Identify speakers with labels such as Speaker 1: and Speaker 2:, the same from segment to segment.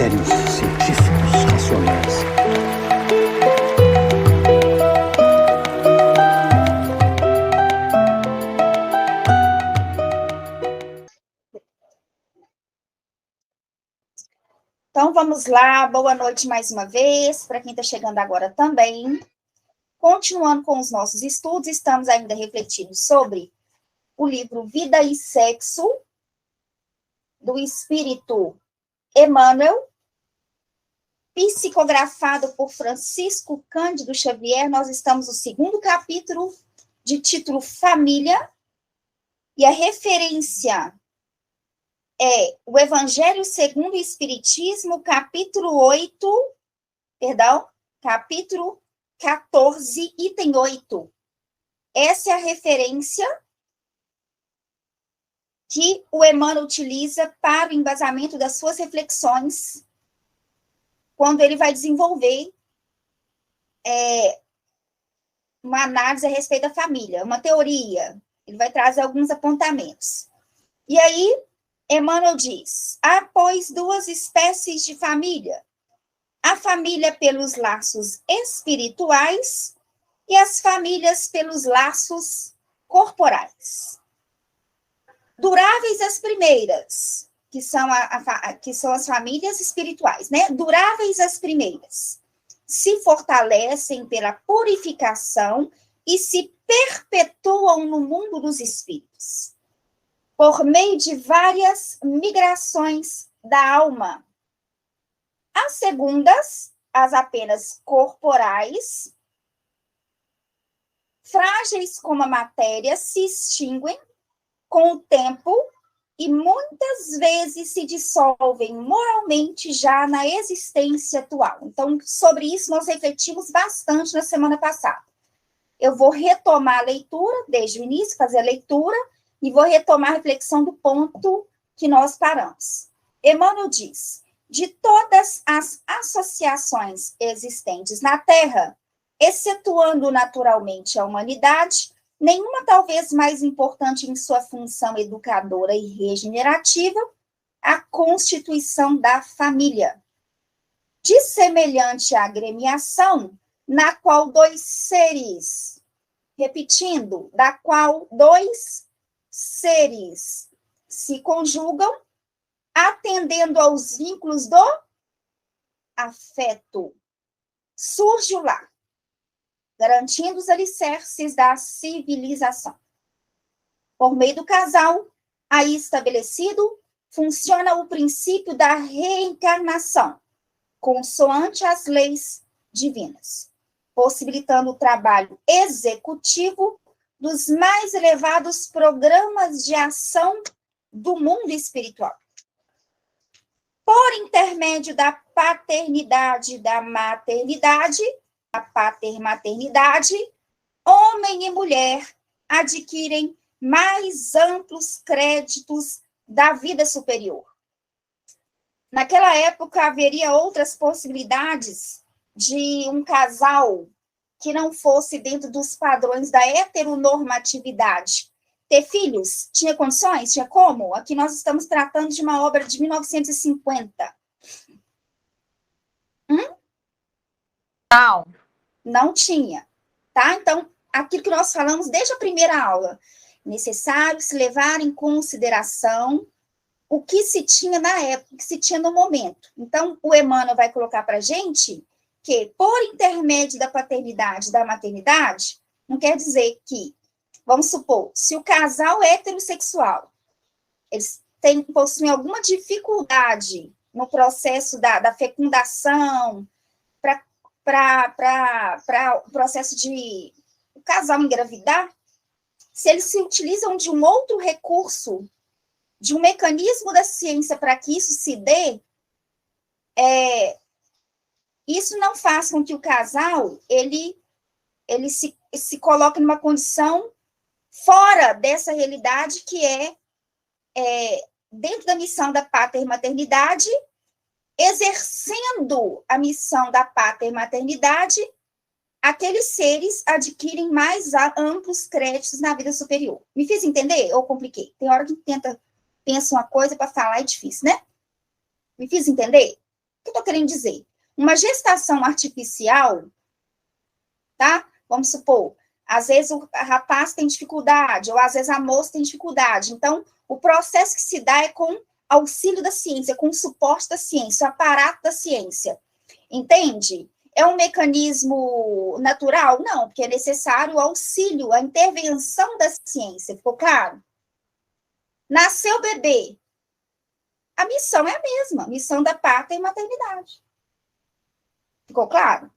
Speaker 1: critérios científicos racionais.
Speaker 2: Então, vamos lá, boa noite mais uma vez, para quem está chegando agora também. Continuando com os nossos estudos, estamos ainda refletindo sobre o livro Vida e Sexo, do Espírito Emmanuel, psicografado por Francisco Cândido Xavier. Nós estamos no segundo capítulo, de título Família, e a referência é o Evangelho segundo o Espiritismo, capítulo 14, item 8. Essa é a referência que o Emmanuel utiliza para o embasamento das suas reflexões, quando ele vai desenvolver uma análise a respeito da família, uma teoria. Ele vai trazer alguns apontamentos. E aí, Emmanuel diz: há, pois, duas espécies de família. A família pelos laços espirituais e as famílias pelos laços corporais. Duráveis as primeiras, que são as famílias espirituais, né? Duráveis as primeiras, se fortalecem pela purificação e se perpetuam no mundo dos espíritos, por meio de várias migrações da alma. As segundas, as apenas corporais, frágeis como a matéria, se extinguem com o tempo e muitas vezes se dissolvem moralmente já na existência atual. Então, sobre isso nós refletimos bastante na semana passada. Eu vou retomar a leitura, desde o início, fazer a leitura, e vou retomar a reflexão do ponto que nós paramos. Emmanuel diz: de todas as associações existentes na Terra, excetuando naturalmente a humanidade, nenhuma talvez mais importante em sua função educadora e regenerativa, a constituição da família. De semelhante agremiação, na qual dois seres, repetindo, da qual dois seres se conjugam, atendendo aos vínculos do afeto, surge o lar, garantindo os alicerces da civilização. Por meio do casal, aí estabelecido, funciona o princípio da reencarnação, consoante as leis divinas, possibilitando o trabalho executivo dos mais elevados programas de ação do mundo espiritual. Por intermédio da paternidade e da maternidade, a patermaternidade, homem e mulher adquirem mais amplos créditos da vida superior. Naquela época, haveria outras possibilidades de um casal que não fosse dentro dos padrões da heteronormatividade ter filhos. Tinha condições? Tinha como? Aqui nós estamos tratando de uma obra de 1950.
Speaker 3: Não.
Speaker 2: Não tinha, tá? Então, aquilo que nós falamos desde a primeira aula, necessário se levar em consideração o que se tinha na época, o que se tinha no momento. Então, o Emmanuel vai colocar para a gente que, por intermédio da paternidade e da maternidade, não quer dizer que, vamos supor, se o casal é heterossexual, eles possuem alguma dificuldade no processo da fecundação, para o processo de o casal engravidar, se eles se utilizam de um outro recurso, de um mecanismo da ciência para que isso se dê, isso não faz com que o casal ele se coloque numa condição fora dessa realidade que dentro da missão da patermaternidade, exercendo a missão da patermaternidade, aqueles seres adquirem mais amplos créditos na vida superior. Me fiz entender ou compliquei? Tem hora que pensa uma coisa para falar é difícil, né? Me fiz entender? que eu estou querendo dizer? Uma gestação artificial, tá? Vamos supor, às vezes o rapaz tem dificuldade, ou às vezes a moça tem dificuldade. Então, o processo que se dá é com auxílio da ciência, com suporte da ciência, o aparato da ciência. Entende? É um mecanismo natural? Não, porque é necessário o auxílio, a intervenção da ciência. Ficou claro? Nasceu o bebê. A missão é a mesma, missão da pátria e maternidade. Ficou claro?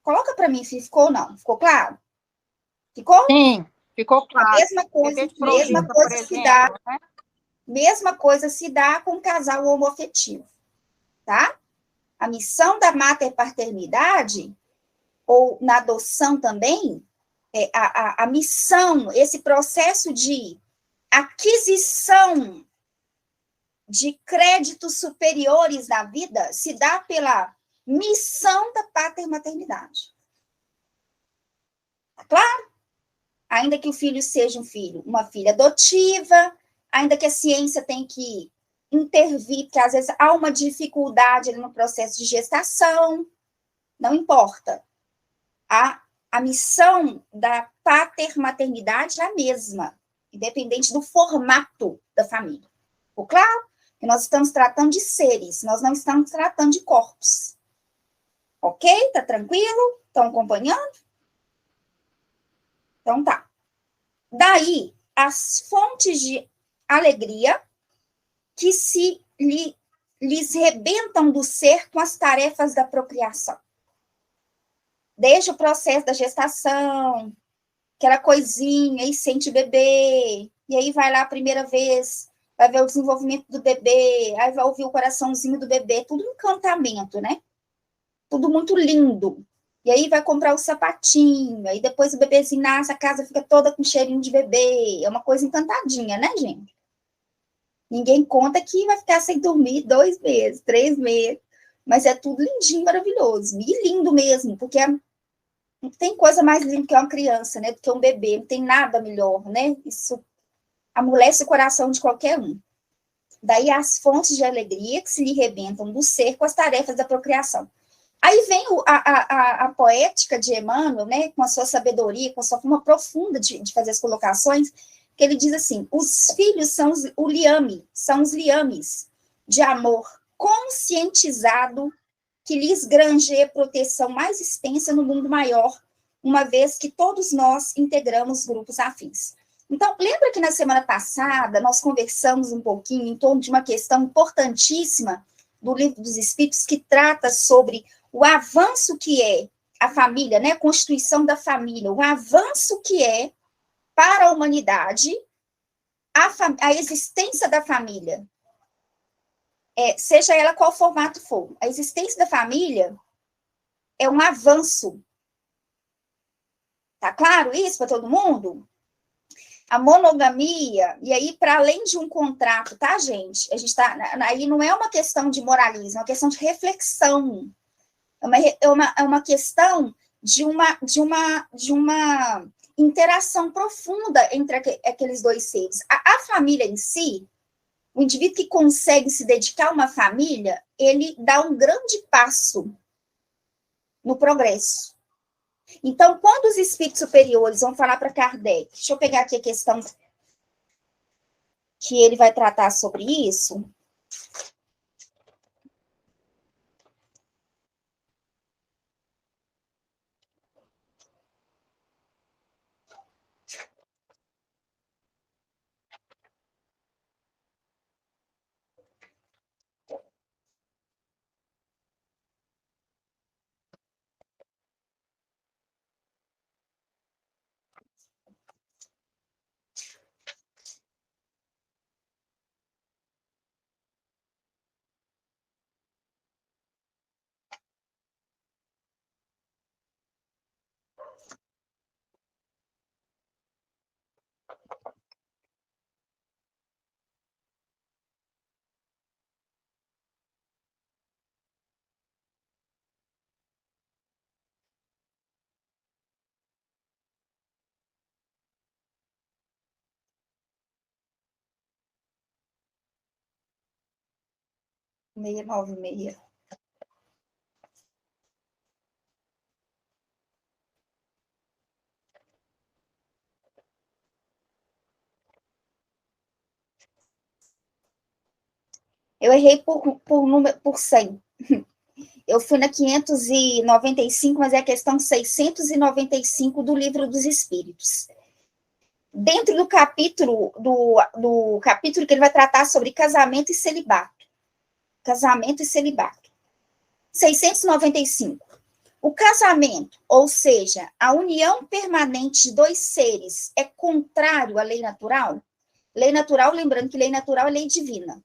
Speaker 2: Coloca para mim se ficou ou não. Ficou claro? Ficou?
Speaker 3: Sim, ficou claro.
Speaker 2: Mesma coisa,
Speaker 3: Bebê de proveta,
Speaker 2: mesma coisa
Speaker 3: por
Speaker 2: se dá,
Speaker 3: exemplo, né?
Speaker 2: mesma coisa se dá com o casal homoafetivo, tá? A missão da mater-paternidade, ou na adoção também, a missão, esse processo de aquisição de créditos superiores na vida, se dá pela missão da pater-maternidade. Tá claro? Ainda que o filho seja um filho, uma filha adotiva, ainda que a ciência tenha que intervir, porque às vezes há uma dificuldade no processo de gestação, não importa. A missão da pater-maternidade é a mesma, independente do formato da família. Ficou claro? Que nós estamos tratando de seres, nós não estamos tratando de corpos. Ok? Tá tranquilo? Estão acompanhando? Então tá. Daí, as fontes de alegria que lhes rebentam do ser com as tarefas da procriação. Desde o processo da gestação, aquela coisinha, e sente bebê, e aí vai lá a primeira vez, vai ver o desenvolvimento do bebê, aí vai ouvir o coraçãozinho do bebê, tudo encantamento, né? Tudo muito lindo. E aí vai comprar o sapatinho, aí depois o bebezinho nasce, a casa fica toda com cheirinho de bebê, é uma coisa encantadinha, né, gente? Ninguém conta que vai ficar sem dormir 2 meses, 3 meses, mas é tudo lindinho, maravilhoso, e lindo mesmo, porque não tem coisa mais linda que uma criança, né, do que um bebê, não tem nada melhor, né, isso amolece o coração de qualquer um. Daí as fontes de alegria que se lhe rebentam do ser com as tarefas da procriação. Aí vem a poética de Emmanuel, né, com a sua sabedoria, com a sua forma profunda de fazer as colocações, que ele diz assim, os filhos são são os liames de amor conscientizado que lhes granjeia proteção mais extensa no mundo maior, uma vez que todos nós integramos grupos afins. Então, lembra que na semana passada nós conversamos um pouquinho em torno de uma questão importantíssima do Livro dos Espíritos, que trata sobre o avanço que é a família, né, a constituição da família, o avanço que é para a humanidade a existência da família, seja ela qual formato for. A existência da família é um avanço. Tá claro isso para todo mundo? A monogamia, e aí, para além de um contrato, tá, gente? A gente tá. Aí não é uma questão de moralismo, é uma questão de reflexão. É uma questão de uma interação profunda entre aqueles dois seres. A família em si, o indivíduo que consegue se dedicar a uma família, ele dá um grande passo no progresso. Então, quando os espíritos superiores vão falar para Kardec, deixa eu pegar aqui a questão que ele vai tratar sobre isso. Meia nove meia. Eu errei por 100. Eu fui na 595, mas é a questão 695 do Livro dos Espíritos. Dentro do capítulo, do capítulo que ele vai tratar sobre casamento e celibato. Casamento e celibato. 695. O casamento, ou seja, a união permanente de dois seres, é contrário à lei natural? Lei natural, lembrando que lei natural é lei divina.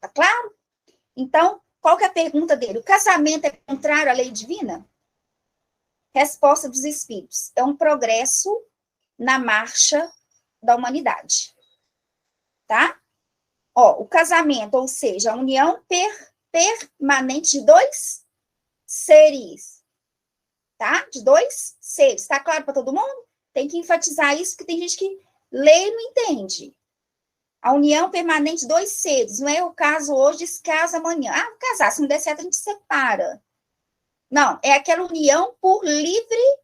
Speaker 2: Tá claro? Então, qual que é a pergunta dele? O casamento é contrário à lei divina? Resposta dos espíritos. É um progresso na marcha da humanidade. Tá? Ó, o casamento, ou seja, a união permanente de dois seres. Tá? De dois seres. Tá claro para todo mundo? Tem que enfatizar isso, porque tem gente que lê e não entende. A união permanente de dois seres. Não é o caso hoje, se casa amanhã. Ah, vou casar, se não der certo, a gente separa. Não, é aquela união por livre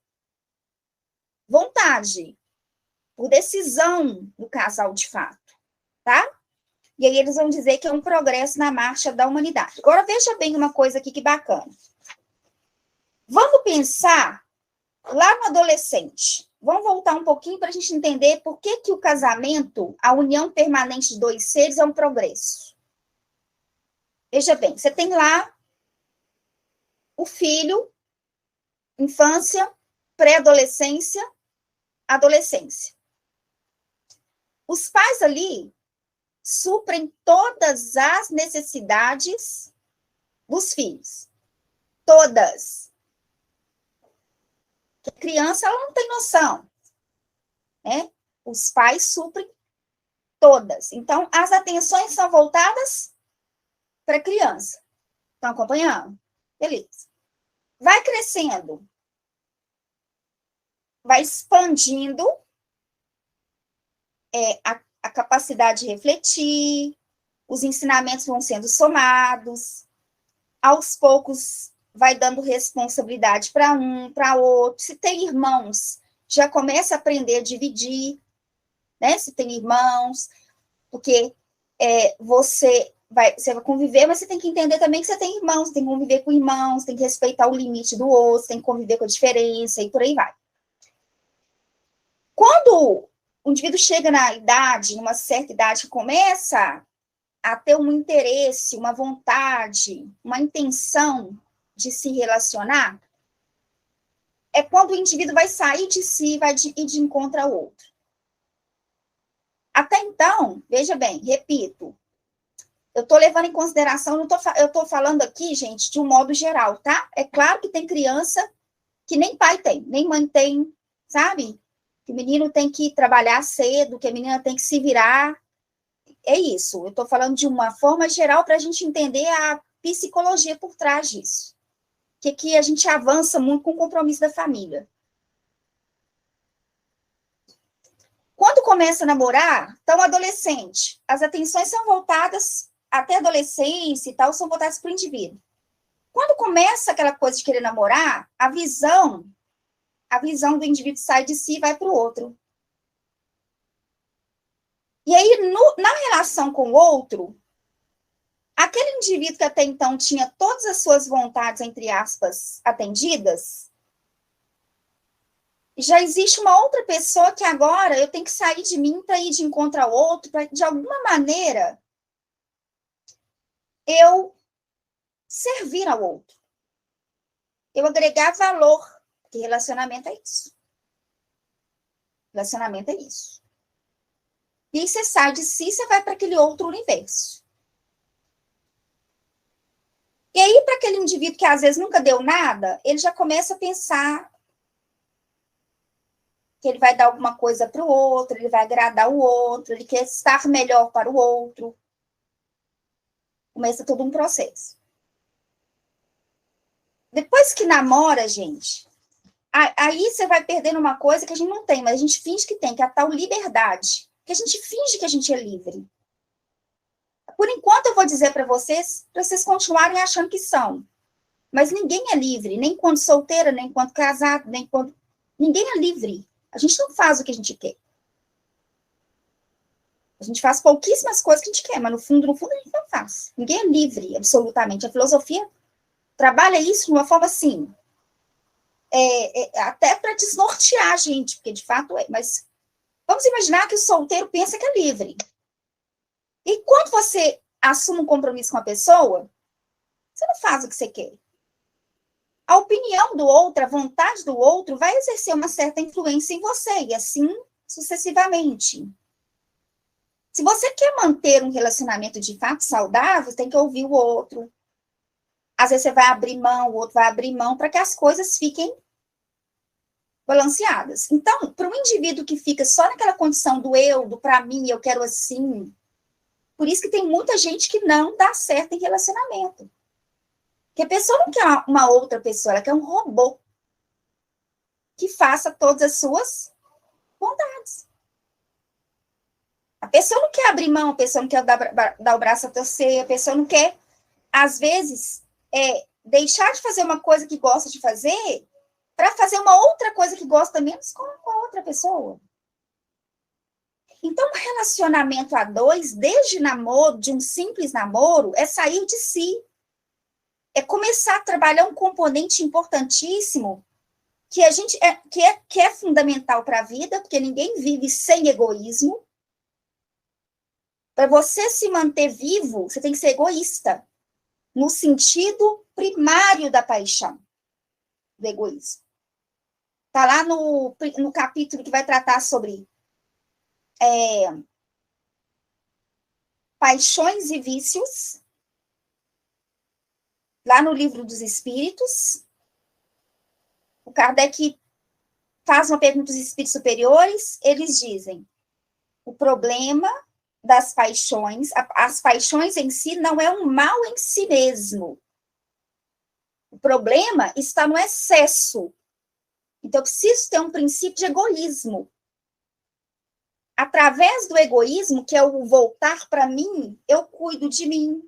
Speaker 2: vontade, por decisão do casal de fato, tá? E aí eles vão dizer que é um progresso na marcha da humanidade. Agora, veja bem uma coisa aqui que bacana. Vamos pensar lá no adolescente. Vamos voltar um pouquinho para a gente entender por que o casamento, a união permanente de dois seres, é um progresso. Veja bem, você tem lá o filho, infância, pré-adolescência, adolescência. Os pais ali suprem todas as necessidades dos filhos. Todas. A criança, ela não tem noção, né? Os pais suprem todas. Então, as atenções são voltadas para a criança. Estão acompanhando? Beleza. Vai crescendo. Vai expandindo a capacidade de refletir, os ensinamentos vão sendo somados, aos poucos vai dando responsabilidade para um, para outro. Se tem irmãos, já começa a aprender a dividir, né? Se tem irmãos, porque você vai conviver, mas você tem que entender também que você tem irmãos, tem que conviver com irmãos, tem que respeitar o limite do outro, tem que conviver com a diferença e por aí vai. Quando o indivíduo chega na idade, numa certa idade, começa a ter um interesse, uma vontade, uma intenção de se relacionar, é quando o indivíduo vai sair de si, vai ir de encontro ao outro. Até então, veja bem, repito, eu estou levando em consideração, eu estou falando aqui, gente, de um modo geral, tá? É claro que tem criança que nem pai tem, nem mãe tem, sabe? Que o menino tem que trabalhar cedo, que a menina tem que se virar. É isso, eu estou falando de uma forma geral para a gente entender a psicologia por trás disso. Que a gente avança muito com o compromisso da família. Quando começa a namorar, então adolescente, as atenções são voltadas, até a adolescência e tal, são voltadas para o indivíduo. Quando começa aquela coisa de querer namorar, a visão do indivíduo sai de si e vai para o outro. E aí, na relação com o outro, aquele indivíduo que até então tinha todas as suas vontades, entre aspas, atendidas, já existe uma outra pessoa que agora eu tenho que sair de mim para ir de encontro ao outro, para, de alguma maneira, eu servir ao outro. Eu agregar valor, porque relacionamento é isso. Relacionamento é isso. E aí você sai de si, você vai para aquele outro universo. E aí, para aquele indivíduo que às vezes nunca deu nada, ele já começa a pensar que ele vai dar alguma coisa para o outro, ele vai agradar o outro, ele quer estar melhor para o outro. Começa todo um processo. Depois que namora, gente, aí você vai perdendo uma coisa que a gente não tem, mas a gente finge que tem, que é a tal liberdade. Que a gente finge que a gente é livre. Por enquanto, eu vou dizer para vocês continuarem achando que são. Mas ninguém é livre, nem quando solteira, nem quando casado, nem quando... Ninguém é livre. A gente não faz o que a gente quer. A gente faz pouquíssimas coisas que a gente quer, mas no fundo, a gente não faz. Ninguém é livre, absolutamente. A filosofia trabalha isso de uma forma assim, até para desnortear a gente, porque de fato é. Mas vamos imaginar que o solteiro pensa que é livre. E quando você assume um compromisso com a pessoa, você não faz o que você quer. A opinião do outro, a vontade do outro vai exercer uma certa influência em você, e assim sucessivamente. Se você quer manter um relacionamento de fato saudável, você tem que ouvir o outro. Às vezes você vai abrir mão, o outro vai abrir mão, para que as coisas fiquem balanceadas. Então, para um indivíduo que fica só naquela condição do eu, do para mim, eu quero assim, por isso que tem muita gente que não dá certo em relacionamento. Porque a pessoa não quer uma outra pessoa, ela quer um robô que faça todas as suas vontades. A pessoa não quer abrir mão, a pessoa não quer dar o braço a torcer, a pessoa não quer, às vezes, deixar de fazer uma coisa que gosta de fazer para fazer uma outra coisa que gosta menos com a outra pessoa. Então, um relacionamento a dois, desde namoro, de um simples namoro, é sair de si. É começar a trabalhar um componente importantíssimo que a gente que é fundamental para a vida, porque ninguém vive sem egoísmo. Para você se manter vivo, você tem que ser egoísta, no sentido primário da paixão, do egoísmo. Está lá no capítulo que vai tratar sobre paixões e vícios, lá no Livro dos Espíritos. O Kardec faz uma pergunta aos espíritos superiores, eles dizem, o problema das paixões, as paixões em si não é um mal em si mesmo. O problema está no excesso. Então, eu preciso ter um princípio de egoísmo. Através do egoísmo, que é o voltar para mim, eu cuido de mim.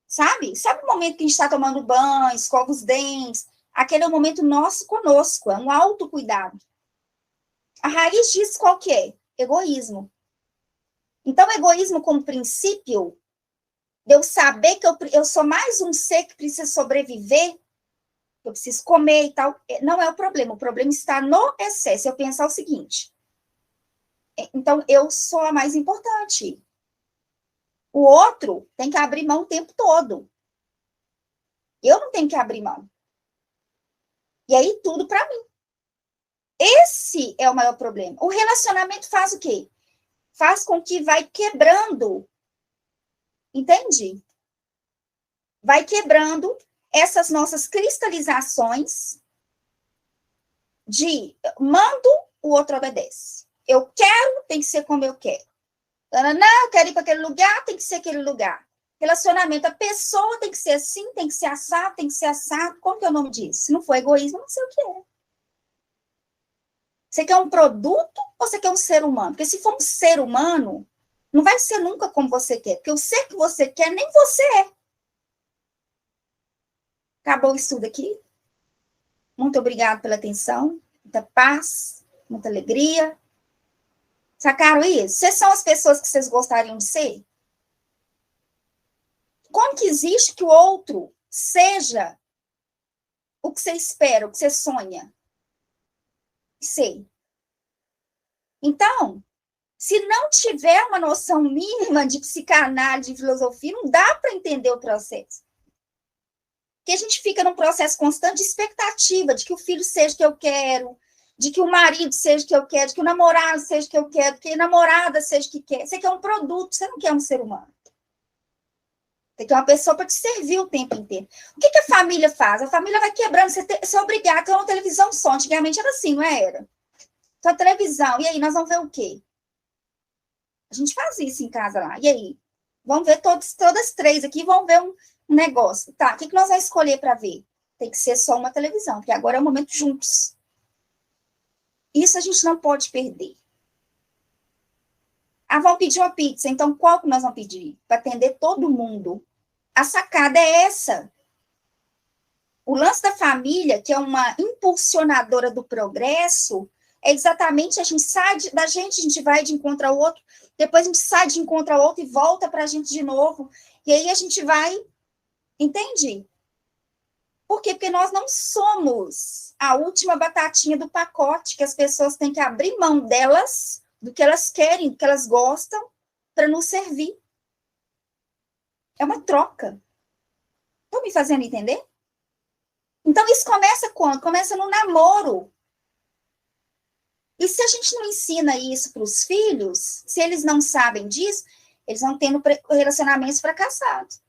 Speaker 2: Sabe? Sabe o momento que a gente está tomando banho, escova os dentes? Aquele é o momento nosso conosco, é um autocuidado. A raiz disso qual que é? Egoísmo. Então, egoísmo como princípio, de eu saber que eu sou mais um ser que precisa sobreviver, eu preciso comer e tal, não é o problema está no excesso. Eu pensar o seguinte, então, eu sou a mais importante. O outro tem que abrir mão o tempo todo. Eu não tenho que abrir mão. E aí, tudo para mim. Esse é o maior problema. O relacionamento faz o quê? Faz com que vai quebrando. Entende? Vai quebrando essas nossas cristalizações de mando, o outro obedece. Eu quero, tem que ser como eu quero. Não, eu quero ir para aquele lugar, tem que ser aquele lugar. Relacionamento, a pessoa tem que ser assim, tem que ser assado, tem que ser assado. Como que é o nome disso? Se não for egoísmo, não sei o que é. Você quer um produto ou você quer um ser humano? Porque se for um ser humano, não vai ser nunca como você quer. Porque o ser que você quer, nem você é. Acabou o estudo aqui. Muito obrigada pela atenção. Muita paz, muita alegria. Sacaram isso? Vocês são as pessoas que vocês gostariam de ser? Como que existe que o outro seja o que você espera, o que você sonha ser? Então, se não tiver uma noção mínima de psicanálise, de filosofia, não dá para entender o processo. Porque a gente fica num processo constante de expectativa de que o filho seja o que eu quero, de que o marido seja o que eu quero, de que o namorado seja o que eu quero, que a namorada seja o que quer. Você quer um produto, você não quer um ser humano. Você quer uma pessoa para te servir o tempo inteiro. O que a família faz? A família vai quebrando, você é obrigado a ter uma televisão só. Antigamente era assim, não era? Então, a televisão, e aí, nós vamos ver o quê? A gente faz isso em casa lá. E aí? Vamos ver todas três aqui, vamos ver um negócio. Tá, o que nós vamos escolher para ver? Tem que ser só uma televisão, porque agora é o momento juntos. Isso a gente não pode perder. Ah, vamos pedir uma pizza. Então, qual que nós vamos pedir? Para atender todo mundo. A sacada é essa. O lance da família, que é uma impulsionadora do progresso, É exatamente, a gente sai da gente, a gente vai de encontro ao outro, depois a gente sai de encontro ao outro e volta para a gente de novo. E aí a gente vai, entende? Por quê? Porque nós não somos a última batatinha do pacote, que as pessoas têm que abrir mão delas, do que elas querem, do que elas gostam, para nos servir. É uma troca. Estão me fazendo entender? Então, isso começa quando? Começa no namoro. E se a gente não ensina isso para os filhos, se eles não sabem disso, eles vão tendo relacionamentos fracassados.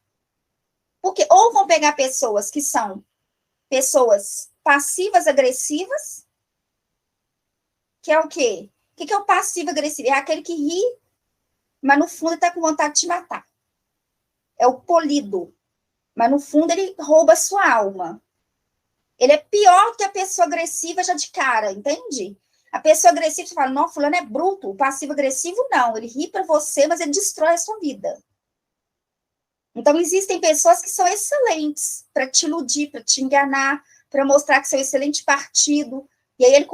Speaker 2: Porque ou vão pegar pessoas que são pessoas passivas agressivas, que é o quê? O que é o passivo agressivo? É aquele que ri, mas no fundo está com vontade de te matar. É o polido, mas no fundo ele rouba a sua alma. Ele é pior que a pessoa agressiva já de cara, entende? A pessoa agressiva, você fala, não, fulano é bruto. O passivo-agressivo, não. Ele ri para você, mas ele destrói a sua vida. Então, existem pessoas que são excelentes para te iludir, para te enganar, para mostrar que são excelente partido. E aí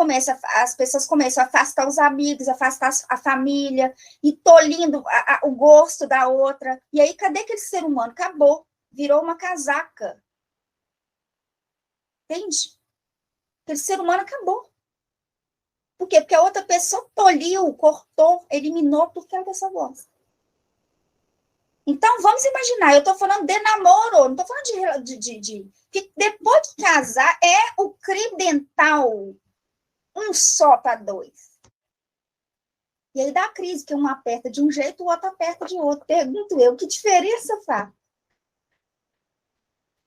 Speaker 2: as pessoas começam a afastar os amigos, afastar a família, e tolindo o gosto da outra. E aí, cadê aquele ser humano? Acabou. Virou uma casaca. Entende? Aquele ser humano acabou. Por quê? Porque a outra pessoa toliu, cortou, eliminou tudo que a pessoa gosta. Então, vamos imaginar, eu estou falando de namoro, não estou falando que depois de casar é o crime dental, um só para dois. E aí dá a crise, que um aperta de um jeito, o outro aperta de outro. Pergunto eu, que diferença faz?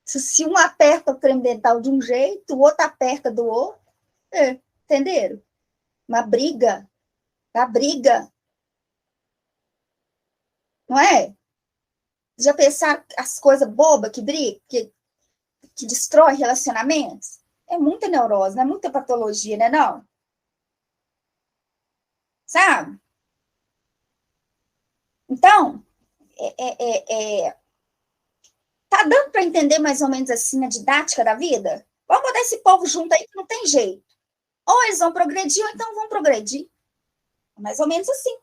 Speaker 2: Se um aperta o creme dental de um jeito, o outro aperta do outro, entenderam? Uma briga, a briga, não é? Já pensaram as coisas bobas que briga, que destrói relacionamentos? É muita neurose, não é muita patologia, né, não? Sabe? Então, tá dando para entender mais ou menos assim a didática da vida? Vamos botar esse povo junto aí que não tem jeito. Ou eles vão progredir, ou então vão progredir. Mais ou menos assim.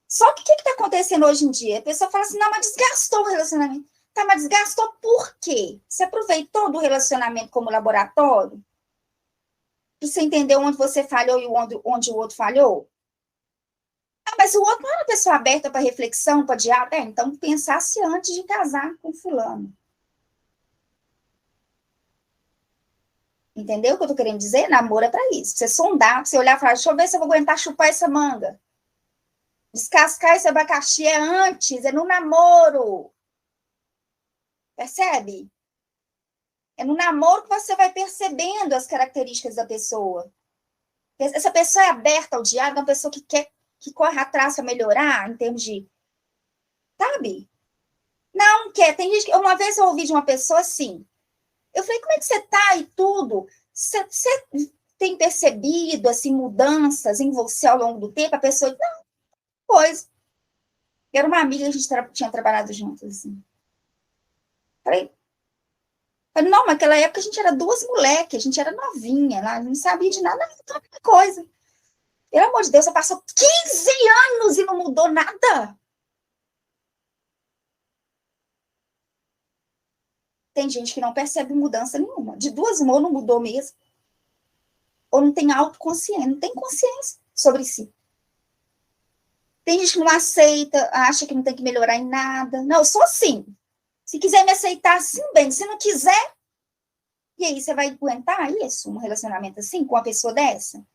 Speaker 2: Só que o que está acontecendo hoje em dia? A pessoa fala assim, não, mas desgastou o relacionamento. Tá, mas desgastou por quê? Você aproveitou do relacionamento como laboratório? Para você entender onde você falhou e onde o outro falhou? Ah, mas o outro não era uma pessoa aberta para reflexão, para diálogo. Então pensasse antes de casar com fulano. Entendeu o que eu tô querendo dizer? Namoro é para isso. Você sondar, você olhar e falar, deixa eu ver se eu vou aguentar chupar essa manga. Descascar esse abacaxi é antes, é no namoro. Percebe? É no namoro que você vai percebendo as características da pessoa. Essa pessoa é aberta ao diálogo, é uma pessoa que quer, que corre atrás para melhorar, em termos de, sabe? Não quer. Tem gente que, uma vez eu ouvi de uma pessoa assim, eu falei, como é que você tá e tudo? Você tem percebido, assim, mudanças em você ao longo do tempo? A pessoa, não, coisa. Era uma amiga, a gente tinha trabalhado juntos, assim. Falei, não, naquela época a gente era duas moleques, a gente era novinha, lá, não sabia de nada, não, coisa. Pelo amor de Deus, você passou 15 anos e não mudou nada. Tem gente que não percebe mudança nenhuma. De duas mãos não mudou mesmo. Ou não tem autoconsciência, não tem consciência sobre si. Tem gente que não aceita, acha que não tem que melhorar em nada. Não, eu sou assim. Se quiser me aceitar, assim, bem. Se não quiser, e aí você vai aguentar isso? Um relacionamento assim, com uma pessoa dessa?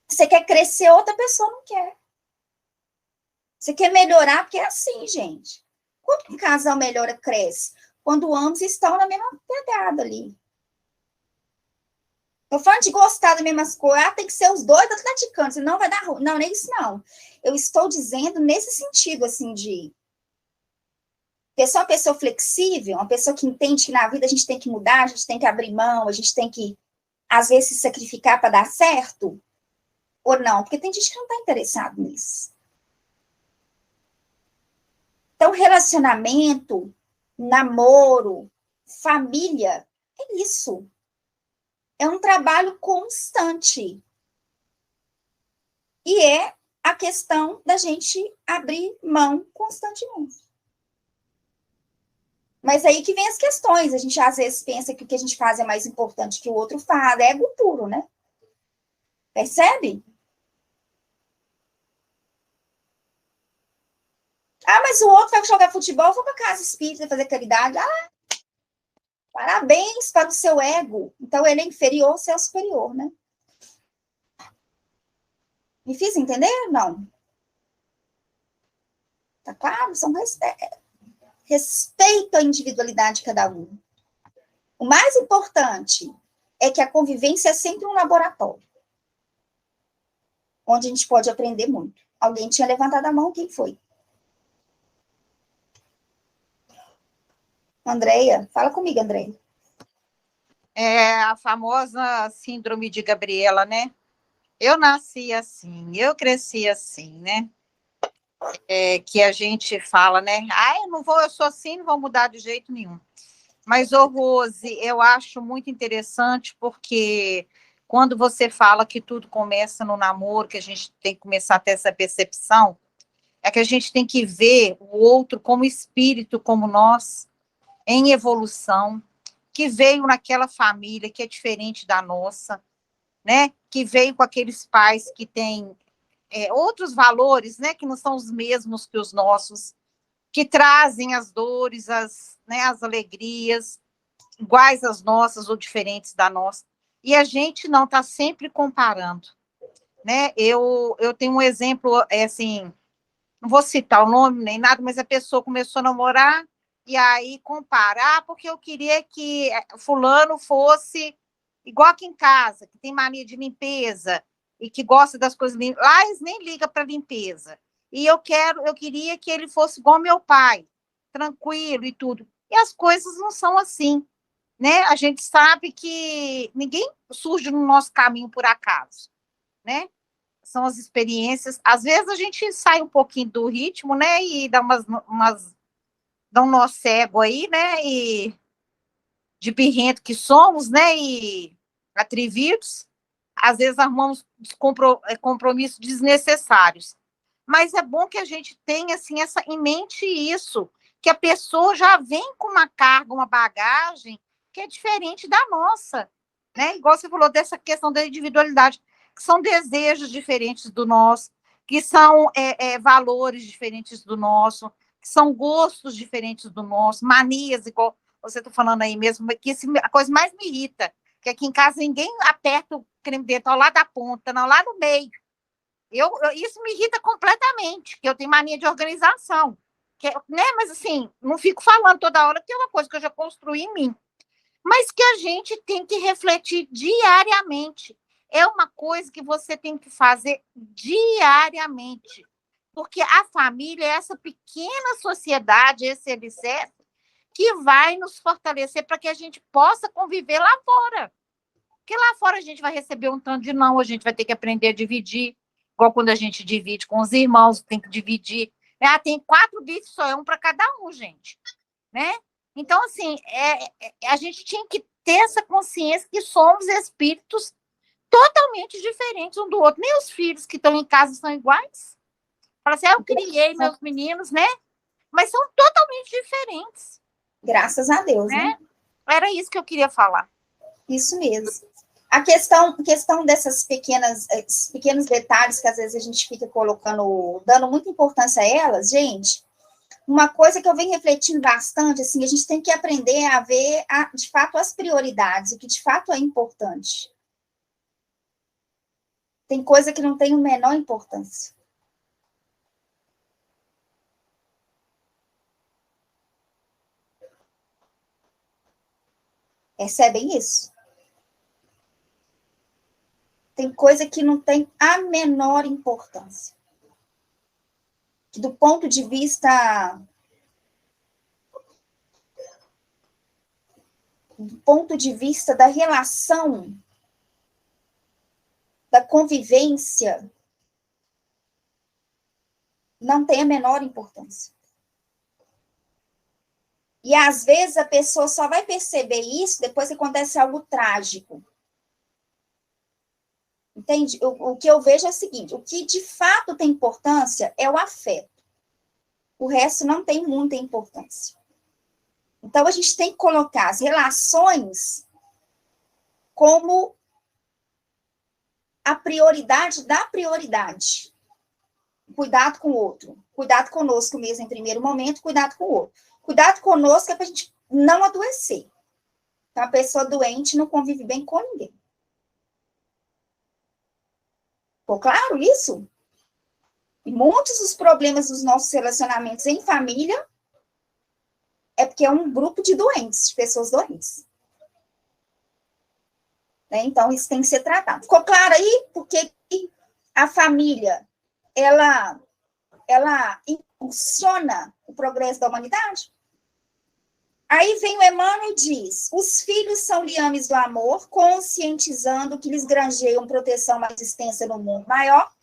Speaker 2: Você quer crescer, outra pessoa não quer. Você quer melhorar, porque é assim, gente. Quando um casal melhora, cresce? Quando ambos estão na mesma pegada ali. Eu falando de gostar das mesmas coisas, tem que ser os dois atleticanos, senão vai dar ruim. Não, nem isso não. Eu estou dizendo nesse sentido, assim, de ter só uma pessoa flexível, uma pessoa que entende que na vida a gente tem que mudar, a gente tem que abrir mão, a gente tem que, às vezes, se sacrificar para dar certo, ou não, porque tem gente que não está interessado nisso. Então, relacionamento, namoro, família, é isso. é um trabalho constante. E é a questão da gente abrir mão constantemente. Mas aí que vem as questões. A gente, às vezes, pensa que o que a gente faz é mais importante que o outro faz. É ego puro, né? Percebe? Ah, mas o outro vai jogar futebol, eu vou para casa espírita fazer caridade. Ah, parabéns para o seu ego. Então, ele é inferior, você é superior, né? Me fiz entender? Não. Tá claro? Respeito à individualidade de cada um. O mais importante é que a convivência é sempre um laboratório, onde a gente pode aprender muito. Alguém tinha levantado a mão, quem foi? Andreia, fala comigo, Andreia.
Speaker 3: É a famosa síndrome de Gabriela, né? Eu nasci assim, eu cresci assim, né? Que a gente fala, né? Ah, eu sou assim, não vou mudar de jeito nenhum. Mas, ô Rose, eu acho muito interessante porque quando você fala que tudo começa no namoro, que a gente tem que começar a ter essa percepção, é que a gente tem que ver o outro como espírito, como nós, em evolução, que veio naquela família que é diferente da nossa, né? Que veio com aqueles pais que têm outros valores, né? Que não são os mesmos que os nossos, que trazem as dores, as alegrias, iguais às nossas ou diferentes da nossa. E a gente não está sempre comparando, né? Eu tenho um exemplo, assim, não vou citar o nome nem nada, mas a pessoa começou a namorar e aí comparar, porque eu queria que fulano fosse igual aqui em casa, que tem mania de limpeza e que gosta das coisas limpas. Lá eles nem ligam para limpeza. E eu queria que ele fosse igual meu pai, tranquilo e tudo. E as coisas não são assim, né? A gente sabe que ninguém surge no nosso caminho por acaso, né? São as experiências. Às vezes a gente sai um pouquinho do ritmo, né? E dá um nó cego aí, né? E de birrento que somos, né? E atrevidos. Às vezes arrumamos compromissos desnecessários. Mas é bom que a gente tenha assim, em mente isso, que a pessoa já vem com uma carga, uma bagagem que é diferente da nossa, né? Igual você falou dessa questão da individualidade, que são desejos diferentes do nosso, que são valores diferentes do nosso, que são gostos diferentes do nosso, manias, igual você está falando aí mesmo, que a coisa mais me irrita, que aqui em casa ninguém aperta o creme dental lá da ponta, não, lá no meio. Isso me irrita completamente, que eu tenho mania de organização. Né? Mas, assim, não fico falando toda hora, que é uma coisa que eu já construí em mim. Mas que a gente tem que refletir diariamente. É uma coisa que você tem que fazer diariamente. Porque a família é essa pequena sociedade, esse alicerce, que vai nos fortalecer para que a gente possa conviver lá fora. Porque lá fora a gente vai receber um tanto de não, a gente vai ter que aprender a dividir, igual quando a gente divide com os irmãos, tem que dividir. Tem 4 bifes, só é um para cada um, gente. Né? Então, assim, a gente tinha que ter essa consciência que somos espíritos totalmente diferentes um do outro. Nem os filhos que estão em casa são iguais. Fala assim, eu criei meus meninos, né? Mas são totalmente diferentes.
Speaker 2: Graças a Deus, né?
Speaker 3: Era isso que eu queria falar.
Speaker 2: Isso mesmo. A questão dessas pequenos detalhes que às vezes a gente fica colocando, dando muita importância a elas, gente, uma coisa que eu venho refletindo bastante, assim, a gente tem que aprender a ver, de fato, as prioridades, o que de fato é importante. Tem coisa que não tem a menor importância. Percebem isso? Tem coisa que não tem a menor importância. Que do ponto de vista da relação, da convivência, não tem a menor importância. E às vezes a pessoa só vai perceber isso depois que acontece algo trágico. Entende? O que eu vejo é o seguinte, o que de fato tem importância é o afeto. O resto não tem muita importância. Então, a gente tem que colocar as relações como a prioridade da prioridade. Cuidado com o outro. Cuidado conosco mesmo em primeiro momento, cuidado com o outro. Cuidado conosco é para a gente não adoecer. Então, a pessoa doente não convive bem com ninguém. Ficou claro isso? E muitos dos problemas dos nossos relacionamentos em família é porque é um grupo de doentes, de pessoas doentes. Né? Então, isso tem que ser tratado. Ficou claro aí? Porque a família, ela impulsiona o progresso da humanidade? Aí vem o Emmanuel e diz, os filhos são liames do amor, conscientizando que lhes granjeiam proteção mais extensa no mundo maior,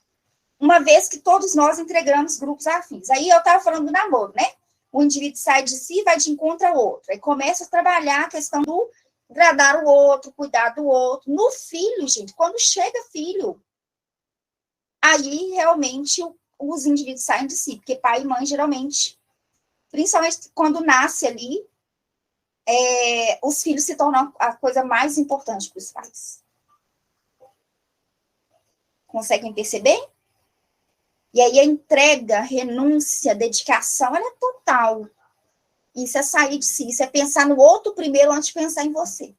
Speaker 2: uma vez que todos nós entregamos grupos afins. Aí eu estava falando do namoro, né? O indivíduo sai de si e vai de encontro ao outro. Aí começa a trabalhar a questão do agradar o outro, cuidar do outro. No filho, gente, quando chega filho, aí realmente os indivíduos saem de si, porque pai e mãe, geralmente, principalmente quando nasce ali, os filhos se tornam a coisa mais importante para os pais. Conseguem perceber? E aí a entrega, a renúncia, a dedicação, ela é total. Isso é sair de si, isso é pensar no outro primeiro antes de pensar em você.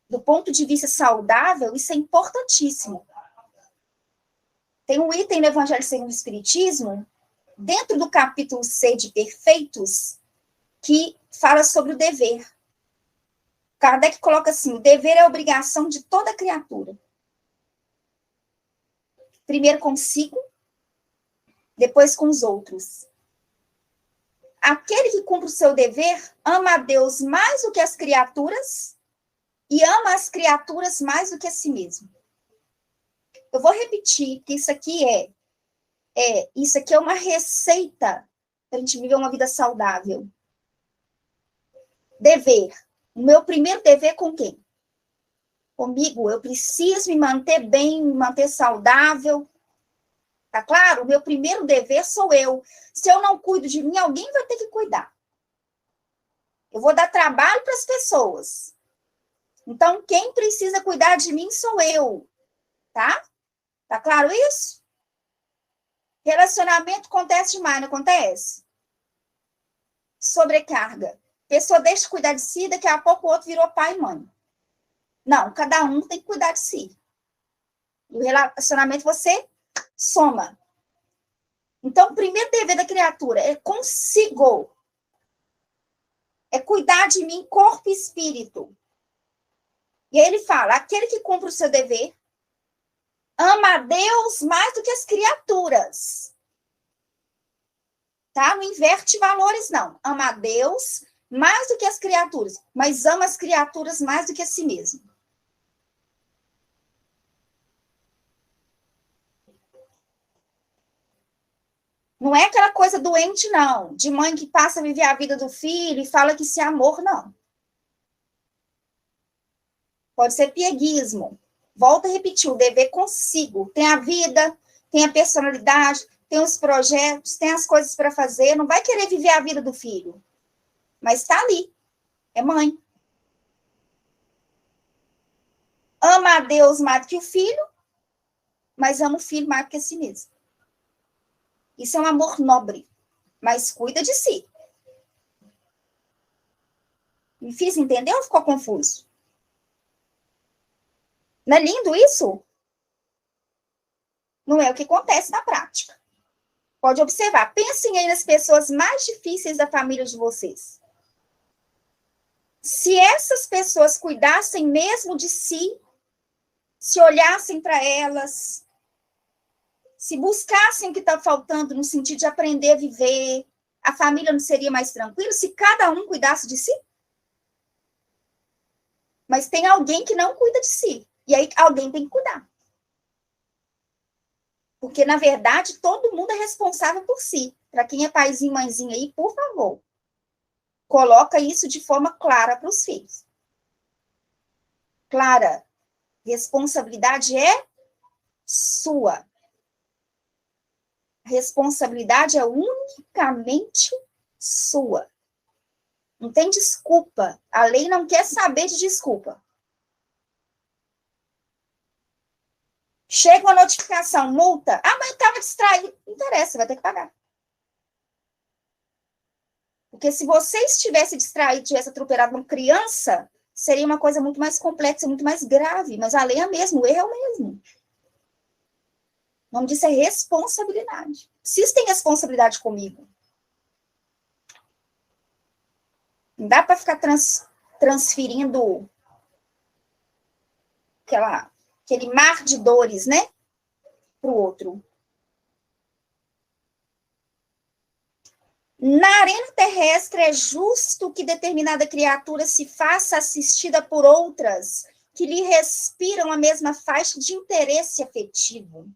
Speaker 2: Do ponto de vista saudável, isso é importantíssimo. Tem um item no Evangelho segundo o Espiritismo, dentro do capítulo C de Perfeitos, que fala sobre o dever. Kardec coloca assim, o dever é a obrigação de toda criatura. Primeiro consigo, depois com os outros. Aquele que cumpre o seu dever ama a Deus mais do que as criaturas e ama as criaturas mais do que a si mesmo. Eu vou repetir que isso aqui é uma receita para a gente viver uma vida saudável. Dever. O meu primeiro dever com quem? Comigo. Eu preciso me manter bem, me manter saudável. Tá claro? O meu primeiro dever sou eu. Se eu não cuido de mim, alguém vai ter que cuidar. Eu vou dar trabalho para as pessoas. Então, quem precisa cuidar de mim sou eu. Tá? Tá claro isso? Relacionamento acontece demais, não acontece? Sobrecarga. Pessoa deixa de cuidar de si, daqui a pouco o outro virou pai e mãe. Não, cada um tem que cuidar de si. No relacionamento você soma. Então, o primeiro dever da criatura é consigo. É cuidar de mim, corpo e espírito. E aí ele fala, aquele que cumpre o seu dever, ama a Deus mais do que as criaturas. Tá? Não inverte valores, não. Ama a Deus mais do que as criaturas, mas ama as criaturas mais do que a si mesmo. Não é aquela coisa doente, não, de mãe que passa a viver a vida do filho e fala que isso é amor, não. Pode ser pieguismo. Volto a repetir, o dever consigo. Tem a vida, tem a personalidade, tem os projetos, tem as coisas para fazer, não vai querer viver a vida do filho. Mas está ali, é mãe. Ama a Deus mais do que o filho, mas ama o filho mais do que a si mesmo. Isso é um amor nobre, mas cuida de si. Me fiz entender ou ficou confuso? Não é lindo isso? Não é o que acontece na prática. Pode observar. Pensem aí nas pessoas mais difíceis da família de vocês. Se essas pessoas cuidassem mesmo de si, se olhassem para elas, se buscassem o que está faltando no sentido de aprender a viver, a família não seria mais tranquila se cada um cuidasse de si? Mas tem alguém que não cuida de si. E aí alguém tem que cuidar. Porque, na verdade, todo mundo é responsável por si. Para quem é paizinho, mãezinha aí, por favor, coloca isso de forma clara para os filhos. Clara, Responsabilidade é sua. A responsabilidade é unicamente sua. Não tem desculpa. A lei não quer saber de desculpa. Chega uma notificação, multa. Ah, mas eu estava distraído. Não interessa, você vai ter que pagar. Porque se você estivesse distraído, tivesse atropelado uma criança, seria uma coisa muito mais complexa, muito mais grave. Mas a lei é a mesma, o erro é o mesmo. O nome disso é responsabilidade. Vocês têm responsabilidade comigo. Não dá para ficar transferindo aquele mar de dores, né? Para o outro. Na arena terrestre, é justo que determinada criatura se faça assistida por outras que lhe respiram a mesma faixa de interesse afetivo.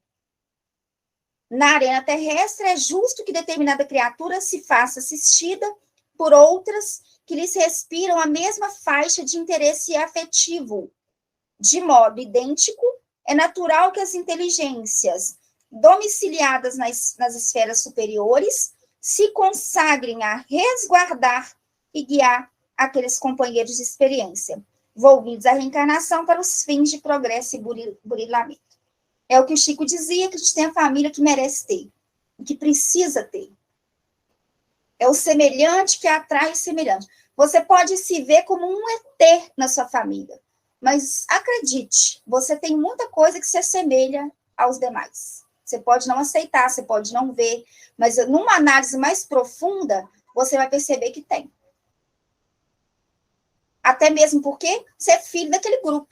Speaker 2: Na arena terrestre, é justo que determinada criatura se faça assistida por outras que lhes respiram a mesma faixa de interesse afetivo. De modo idêntico, é natural que as inteligências domiciliadas nas esferas superiores se consagrem a resguardar e guiar aqueles companheiros de experiência, volvidos à reencarnação para os fins de progresso e burilamento. É o que o Chico dizia, que a gente tem a família que merece ter, que precisa ter. É o semelhante que atrai o semelhante. Você pode se ver como um ET na sua família, mas acredite, você tem muita coisa que se assemelha aos demais. Você pode não aceitar, você pode não ver, mas numa análise mais profunda, você vai perceber que tem. Até mesmo porque você é filho daquele grupo.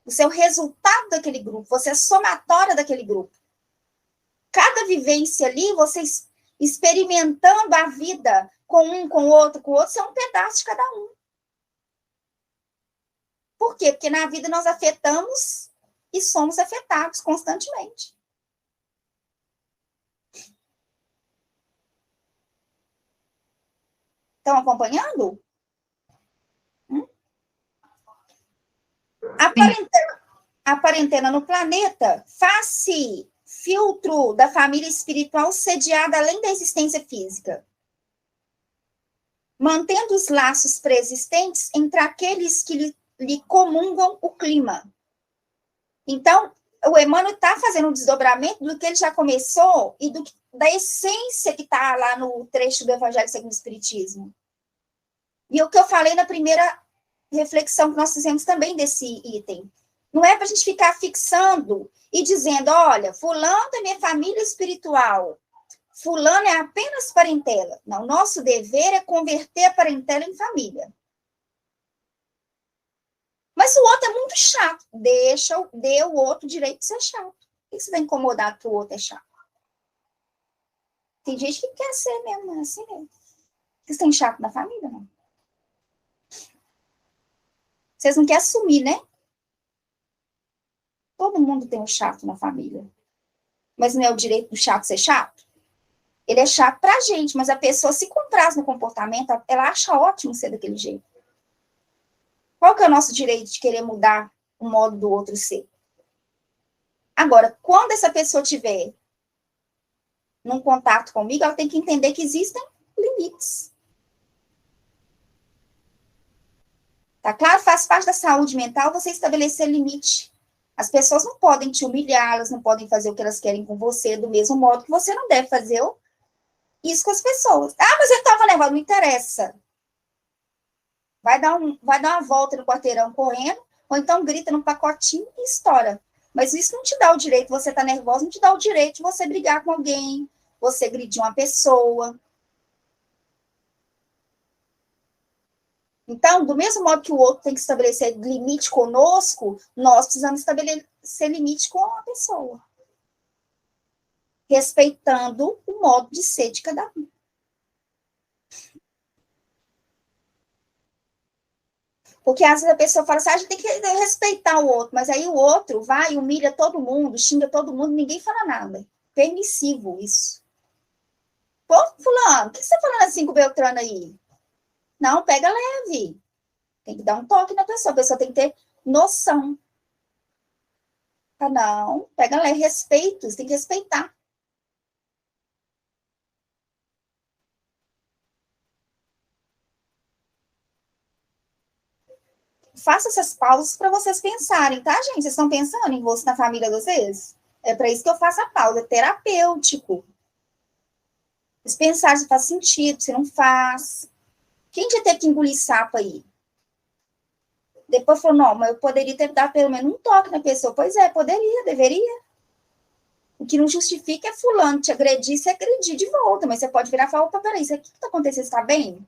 Speaker 2: Você é o resultado daquele grupo, você é somatória daquele grupo. Cada vivência ali, você experimentando a vida com um, com o outro, você é um pedaço de cada um. Por quê? Porque na vida nós afetamos e somos afetados constantemente. Estão acompanhando? A parentela no planeta faz-se filtro da família espiritual sediada além da existência física, mantendo os laços preexistentes entre aqueles que lhe comungam o clima. Então, o Emmanuel está fazendo um desdobramento do que ele já começou e da essência que está lá no trecho do Evangelho segundo o Espiritismo. E o que eu falei na primeira reflexão que nós fizemos também desse item. Não é para a gente ficar fixando e dizendo, olha, fulano é minha família espiritual, fulano é apenas parentela. Não, nosso dever é converter a parentela em família. Mas o outro é muito chato. Dê o outro o direito de ser chato. Por que você vai incomodar que o outro é chato? Tem gente que quer ser mesmo, assim mesmo. Vocês têm chato na família, não? Vocês não querem assumir, né? Todo mundo tem um chato na família. Mas não é o direito do chato ser chato? Ele é chato pra gente, mas a pessoa se compraz no comportamento, ela acha ótimo ser daquele jeito. Qual que é o nosso direito de querer mudar o modo do outro ser? Agora, quando essa pessoa tiver num contato comigo, ela tem que entender que existem limites. Tá claro? Faz parte da saúde mental você estabelecer limite. As pessoas não podem te humilhar, elas não podem fazer o que elas querem com você, do mesmo modo que você não deve fazer isso com as pessoas. Ah, mas eu estava nervosa, não interessa. Vai dar uma volta no quarteirão correndo, ou então grita no pacotinho e estoura. Mas isso não te dá o direito, você está nervosa, não te dá o direito de você brigar com alguém, você agredir uma pessoa. Então, do mesmo modo que o outro tem que estabelecer limite conosco, nós precisamos estabelecer limite com a pessoa. Respeitando o modo de ser de cada um. Porque às vezes a pessoa fala assim, a gente tem que respeitar o outro, mas aí o outro vai, humilha todo mundo, xinga todo mundo, ninguém fala nada. Permissivo isso. Pô, fulano, o que você está falando assim com o Beltrano aí? Não, pega leve. Tem que dar um toque na pessoa. A pessoa tem que ter noção. Não, pega lá, é respeito, você tem que respeitar. Faça essas pausas para vocês pensarem, tá, gente? Vocês estão pensando em você, na família de vocês? É para isso que eu faço a pausa, é terapêutico. Vocês pensarem se faz sentido, se não faz. Quem já teve que engolir sapo aí? Depois falou, não, mas eu poderia ter dado pelo menos um toque na pessoa. Pois é, poderia, deveria. O que não justifica é fulano te agredir, se agredir de volta, mas você pode virar e falar, opa, peraí, isso aqui que tá acontecendo, você tá bem?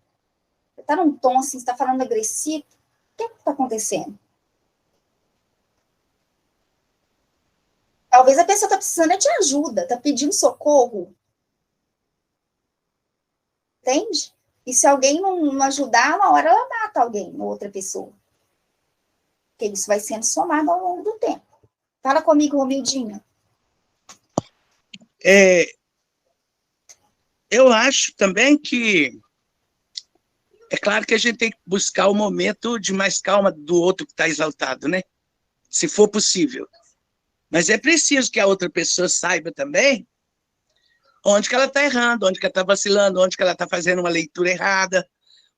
Speaker 2: Você tá num tom assim, você tá falando agressivo, o que tá acontecendo? Talvez a pessoa tá precisando de ajuda, tá pedindo socorro. Entende? E se alguém não ajudar, uma hora ela mata alguém, outra pessoa. Porque isso vai sendo somado ao longo do tempo. Fala comigo, Romildinho.
Speaker 4: Eu acho também que é claro que a gente tem que buscar o momento de mais calma do outro que está exaltado, né? Se for possível. Mas é preciso que a outra pessoa saiba também onde que ela está errando, onde que ela está vacilando, onde que ela está fazendo uma leitura errada,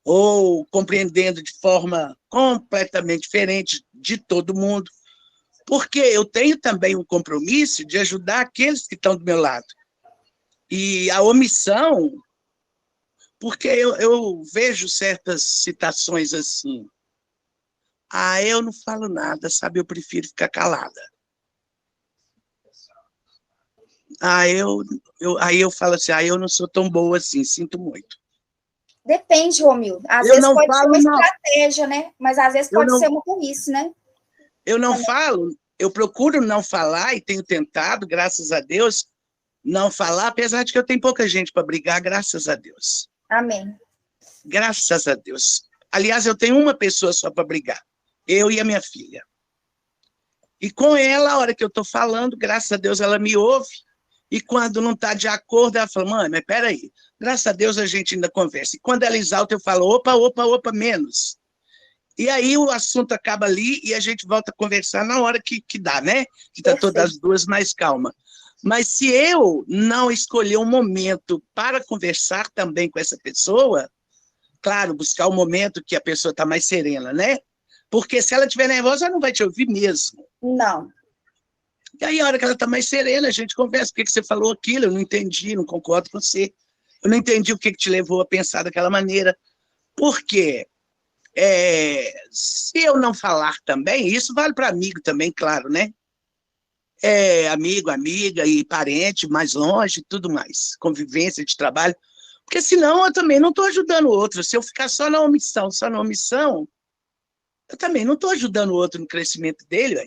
Speaker 4: ou compreendendo de forma completamente diferente de todo mundo. Porque eu tenho também um compromisso de ajudar aqueles que estão do meu lado. E a omissão, porque eu vejo certas citações assim, eu não falo nada, sabe, eu prefiro ficar calada. Aí eu falo assim, eu não sou tão boa assim, sinto muito.
Speaker 2: Depende, Romildo. Às
Speaker 4: Eu
Speaker 2: vezes
Speaker 4: não
Speaker 2: pode ser
Speaker 4: falo,
Speaker 2: uma
Speaker 4: não.
Speaker 2: estratégia, né? Mas às vezes
Speaker 4: Eu
Speaker 2: pode
Speaker 4: não,
Speaker 2: ser uma burrice, né?
Speaker 4: eu não
Speaker 2: Também.
Speaker 4: falo, eu procuro não falar e tenho tentado, graças a Deus, não falar, apesar de que eu tenho pouca gente para brigar, graças a Deus.
Speaker 2: Amém.
Speaker 4: Graças a Deus. Aliás, eu tenho uma pessoa só para brigar, eu e a minha filha. E com ela, a hora que eu estou falando, graças a Deus, ela me ouve. E quando não está de acordo, ela fala, mãe, mas peraí, graças a Deus a gente ainda conversa. E quando ela exalta, eu falo, opa, menos. E aí o assunto acaba ali e a gente volta a conversar na hora que dá, né? Que está todas as duas mais calma. Mas se eu não escolher um momento para conversar também com essa pessoa, claro, buscar o momento que a pessoa está mais serena, né? Porque se ela estiver nervosa, ela não vai te ouvir mesmo.
Speaker 2: Não.
Speaker 4: E aí, a hora que ela está mais serena, a gente conversa. Por que você falou aquilo? Eu não entendi, não concordo com você. Eu não entendi o que te levou a pensar daquela maneira. Por quê? Se eu não falar também, isso vale para amigo também, claro, né? Amigo, amiga e parente, mais longe, tudo mais. Convivência de trabalho. Porque senão eu também não estou ajudando o outro. Se eu ficar só na omissão, eu também não estou ajudando o outro no crescimento dele, ué.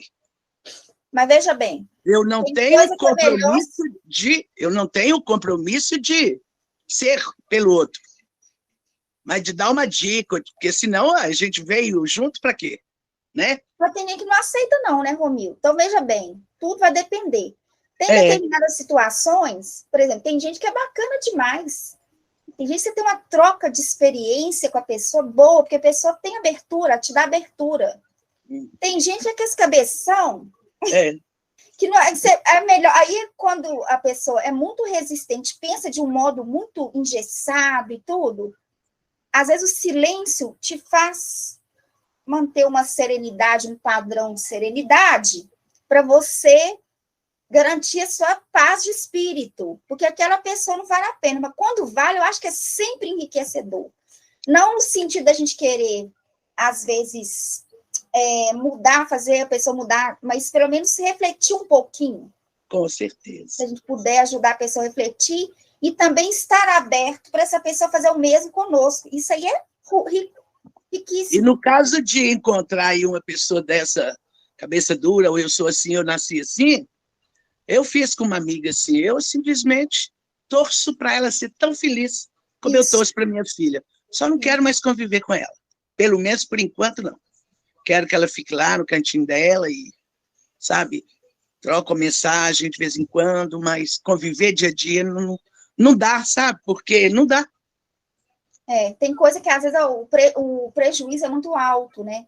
Speaker 2: Mas veja bem.
Speaker 4: Eu não tenho compromisso de ser pelo outro, mas de dar uma dica, porque senão a gente veio junto para quê? Né?
Speaker 2: Mas tem gente que não aceita não, né, Romildo? Então, veja bem, tudo vai depender. Tem determinadas situações, por exemplo, tem gente que é bacana demais. Tem gente que você tem uma troca de experiência com a pessoa boa, porque a pessoa tem abertura, te dá abertura. Tem gente que é esse cabeção... que não é melhor. Aí, quando a pessoa é muito resistente, pensa de um modo muito engessado e tudo, às vezes o silêncio te faz manter uma serenidade, um padrão de serenidade, para você garantir a sua paz de espírito, porque aquela pessoa não vale a pena, mas quando vale, eu acho que é sempre enriquecedor. Não no sentido da gente querer, às vezes... mudar, fazer a pessoa mudar, mas pelo menos se refletir um pouquinho.
Speaker 4: Com certeza.
Speaker 2: Se a gente puder ajudar a pessoa a refletir e também estar aberto para essa pessoa fazer o mesmo conosco. Isso aí é riquíssimo.
Speaker 4: E no caso de encontrar aí uma pessoa dessa cabeça dura, ou eu sou assim, eu nasci assim, eu fiz com uma amiga assim, eu simplesmente torço para ela ser tão feliz como eu torço para minha filha. Só não quero mais conviver com ela. Pelo menos por enquanto, não. Quero que ela fique lá no cantinho dela e, sabe, troca mensagem de vez em quando, mas conviver dia a dia não dá, sabe? Porque não dá.
Speaker 2: Tem coisa que às vezes o prejuízo é muito alto, né?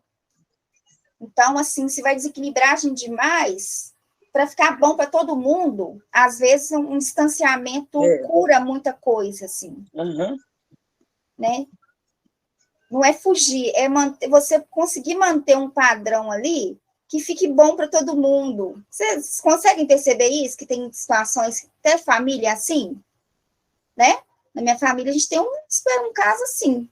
Speaker 2: Então, assim, se vai desequilibrar a gente demais, para ficar bom para todo mundo, às vezes um distanciamento cura muita coisa, assim, né? Não é fugir, é você conseguir manter um padrão ali que fique bom para todo mundo. Vocês conseguem perceber isso? Que tem situações, até família assim, né? Na minha família, a gente tem um caso assim.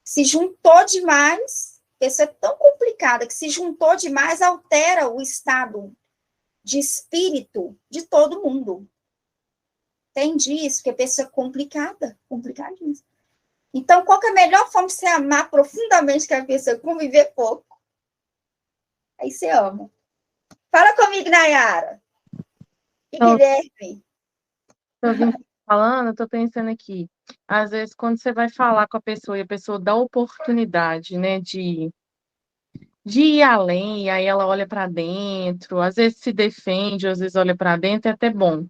Speaker 2: Se juntou demais, a pessoa é tão complicada que se juntou demais, altera o estado de espírito de todo mundo. Entende isso? Que a pessoa é complicada, complicadíssima. Então, qual que é a melhor forma de você amar profundamente que a pessoa? Conviver pouco. Aí você ama. Fala comigo, Nayara. E Guilherme?
Speaker 5: Tô falando, eu tô pensando aqui. Às vezes, quando você vai falar com a pessoa e a pessoa dá oportunidade, né, de ir além, e aí ela olha para dentro, às vezes se defende, às vezes olha para dentro, é até bom.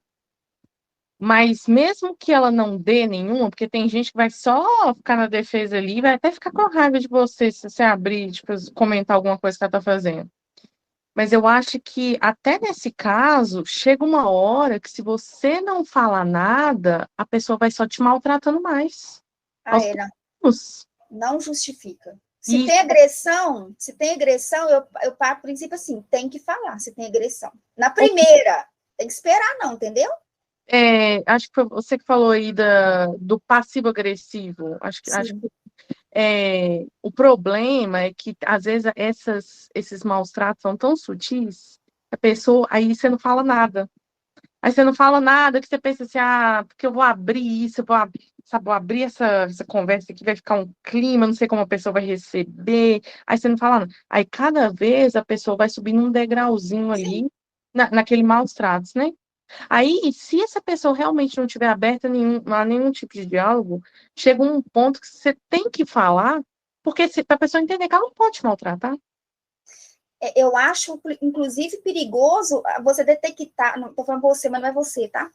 Speaker 5: Mas mesmo que ela não dê nenhuma, porque tem gente que vai só ficar na defesa ali, vai até ficar com raiva de você se você abrir, tipo, comentar alguma coisa que ela tá fazendo. Mas eu acho que até nesse caso, chega uma hora que se você não falar nada, a pessoa vai só te maltratando mais. Aos poucos.
Speaker 2: Não justifica.
Speaker 5: E
Speaker 2: Se tem agressão, eu paro o princípio assim, tem que falar se tem agressão. Na primeira, tem que esperar não, entendeu?
Speaker 5: acho que foi você que falou aí do passivo-agressivo. Acho que o problema é que, às vezes, esses maus tratos são tão sutis, a pessoa, aí você não fala nada. Aí você não fala nada, que você pensa assim, porque eu vou abrir isso, vou abrir essa conversa aqui, vai ficar um clima, não sei como a pessoa vai receber. Aí você não fala nada. Aí cada vez a pessoa vai subindo um degrauzinho ali, naquele maus tratos, né? Aí, se essa pessoa realmente não tiver aberta a nenhum tipo de diálogo, chega um ponto que você tem que falar, porque para a pessoa entender que ela não pode te maltratar.
Speaker 2: Eu acho, inclusive, perigoso você detectar, não estou falando você, mas não é você, tá?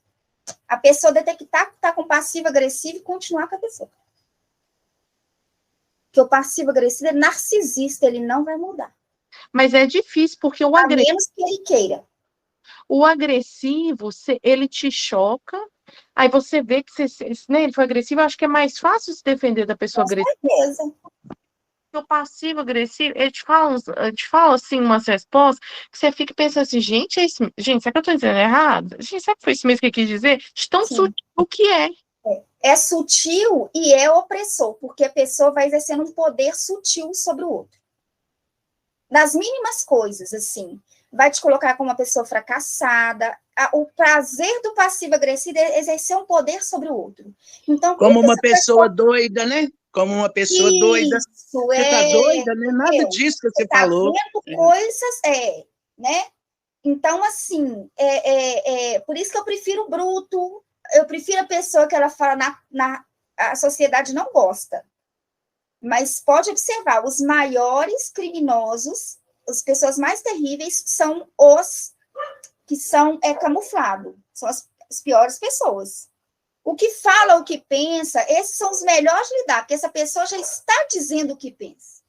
Speaker 2: A pessoa detectar que está com passivo-agressivo e continuar com a pessoa. Porque o passivo-agressivo é narcisista, ele não vai mudar.
Speaker 5: Mas é difícil, porque
Speaker 2: a menos que ele queira.
Speaker 5: O agressivo, ele te choca, aí você vê que né, ele foi agressivo, eu acho que é mais fácil se defender da pessoa agressiva.
Speaker 2: Com certeza.
Speaker 5: O passivo-agressivo, ele te fala assim, umas respostas, que você fica pensando assim, gente, será que eu tô dizendo errado? Gente, será que foi isso mesmo que eu quis dizer? De tão sutil que é.
Speaker 2: É sutil e é opressor, porque a pessoa vai exercendo um poder sutil sobre o outro. Nas mínimas coisas, assim, vai te colocar como uma pessoa fracassada. O prazer do passivo-agressivo é exercer um poder sobre o outro. Então,
Speaker 4: como uma pessoa doida, né? Como uma pessoa doida. Você tá doida, né? Nada disso que você falou.
Speaker 2: Vendo coisas, né? Então, assim, por isso que eu prefiro o bruto, eu prefiro a pessoa que ela fala a sociedade não gosta. Mas pode observar, os maiores criminosos, as pessoas mais terríveis, são os que são camuflados, são as piores pessoas. O que fala, o que pensa, esses são os melhores de lidar, porque essa pessoa já está dizendo o que pensa.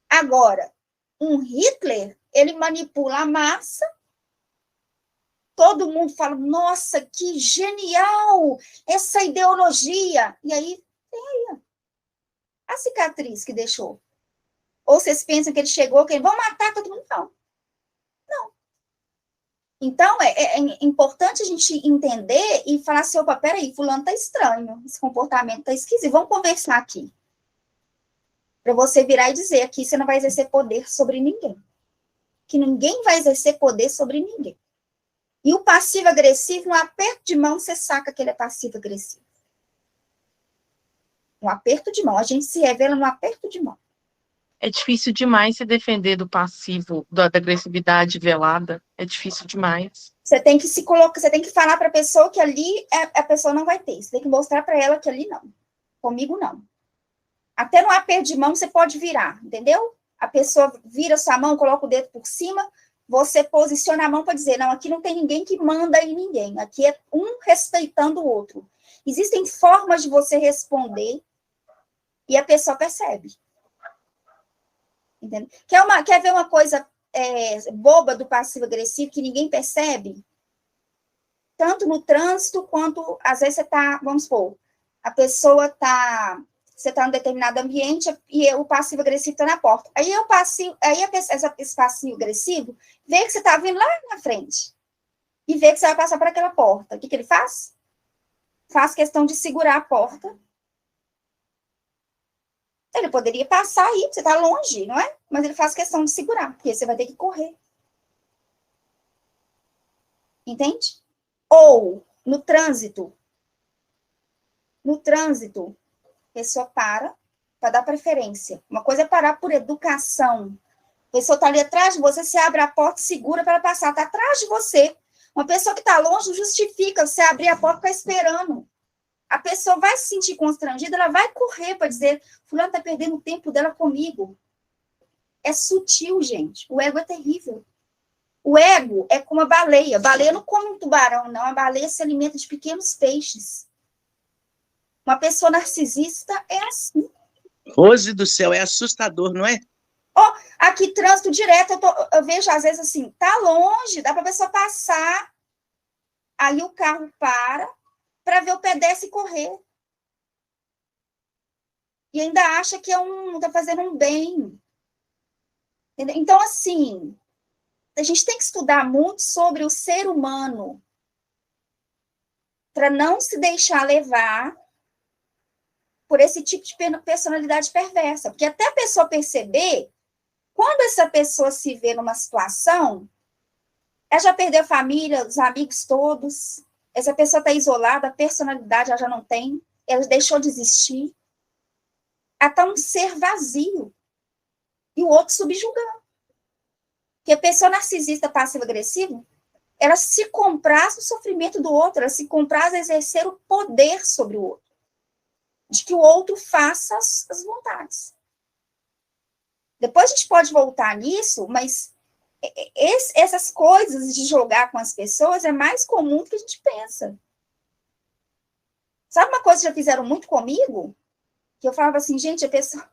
Speaker 2: Agora, um Hitler, ele manipula a massa, todo mundo fala, nossa, que genial essa ideologia. E aí, a cicatriz que deixou. Ou vocês pensam que ele chegou, que vão matar todo mundo? Não. Então, é importante a gente entender e falar assim, opa, peraí, fulano tá estranho, esse comportamento tá esquisito, vamos conversar aqui. Para você virar e dizer, aqui você não vai exercer poder sobre ninguém. Que ninguém vai exercer poder sobre ninguém. E o passivo-agressivo, um aperto de mão, você saca que ele é passivo-agressivo. Um aperto de mão, a gente se revela num aperto de mão.
Speaker 5: É difícil demais se defender do passivo, da agressividade velada. É difícil demais.
Speaker 2: Você tem que se colocar, você tem que falar para a pessoa que ali a pessoa não vai ter. Você tem que mostrar para ela que ali não. Comigo não. Até no aperto de mão você pode virar, entendeu? A pessoa vira sua mão, coloca o dedo por cima, você posiciona a mão para dizer, não, aqui não tem ninguém que manda em ninguém. Aqui é um respeitando o outro. Existem formas de você responder e a pessoa percebe. Entendeu? Quer ver uma coisa boba do passivo-agressivo que ninguém percebe? Tanto no trânsito, quanto, às vezes, você está, vamos supor, a pessoa está, você está em um determinado ambiente e o passivo-agressivo está na porta. Aí, esse passivo-agressivo vê que você está vindo lá na frente e vê que você vai passar por aquela porta. O que ele faz? Faz questão de segurar a porta. Ele poderia passar aí, você está longe, não é? Mas ele faz questão de segurar, porque você vai ter que correr. Entende? Ou, no trânsito, a pessoa para dar preferência. Uma coisa é parar por educação. A pessoa está ali atrás de você, você abre a porta, segura para passar, está atrás de você. Uma pessoa que está longe justifica você abrir a porta e ficar esperando. A pessoa vai se sentir constrangida, ela vai correr para dizer, fulano está perdendo o tempo dela comigo. É sutil, gente. O ego é terrível. O ego é como a baleia. A baleia não come um tubarão, não. A baleia se alimenta de pequenos peixes. Uma pessoa narcisista é assim.
Speaker 4: Rose do céu, é assustador, não é?
Speaker 2: Aqui, trânsito direto, eu vejo, às vezes, assim, tá longe, dá para a pessoa passar, aí o carro para ver o pedestre correr. E ainda acha que tá fazendo um bem. Entendeu? Então, assim, a gente tem que estudar muito sobre o ser humano para não se deixar levar por esse tipo de personalidade perversa. Porque até a pessoa perceber, quando essa pessoa se vê numa situação, ela já perdeu a família, os amigos todos, essa pessoa está isolada, a personalidade ela já não tem, ela deixou de existir, ela está um ser vazio, e o outro subjugando. Porque a pessoa narcisista passiva-agressiva, ela se compraz no sofrimento do outro, ela se compraz a exercer o poder sobre o outro, de que o outro faça as vontades. Depois a gente pode voltar nisso, mas essas coisas de jogar com as pessoas é mais comum do que a gente pensa. Sabe uma coisa que já fizeram muito comigo? Que eu falava assim, gente, a pessoa